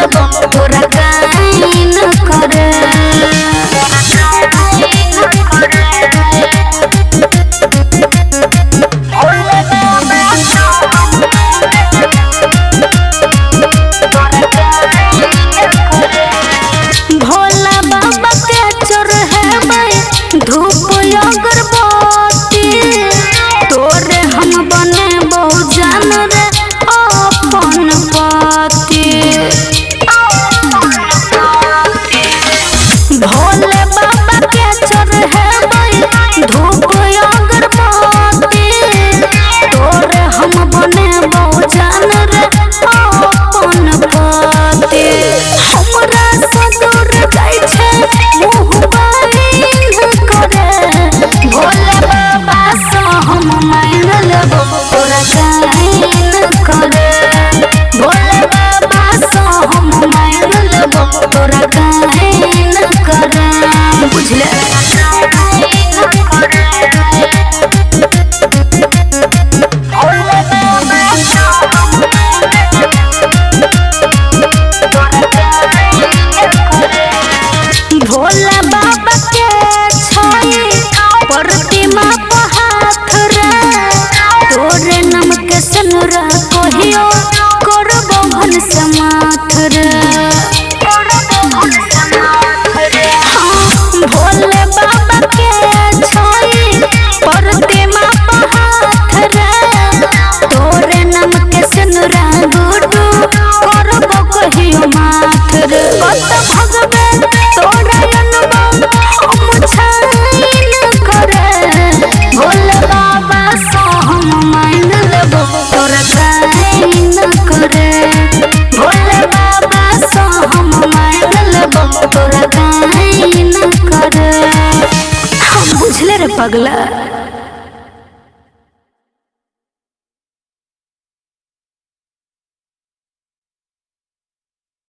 लेबो तोरा काहे न करे। भोला बाबा के चढ़ेबै धूप अगरबत्ती तोरे हम बनेबो जान रे अपन पति। भोले बाबा के चढ़ेबै धूप अगरबत्ती तोरे हम बनेबो जान रे अपन पति। हमरा से दूर जाइ छै मुँह बहिन करे भोले बाबा से हम मान लेबो तोरा काहे न करे। भोले बाबा से हम मान लेबो तोरा काहे न करे। बुझले भोला बाबा के छई प्रतिमा पर हाथ रे तोरे नाम के सनुरा कहियो करबो घन समाथ रे। भोले बाबा के छई प्रतिमा पर हाथ रे तोरे नाम के सनुरा गुडू करबो कहियो माथ रे। कत भगवे तोरा अनुबम हम छाइन करे भोले बाबा से हम मान लेबो तोरा काहे न करे। भोले बाबा से हम मान लेबो तोरा काहे न करे। हम बुझले रे पगला।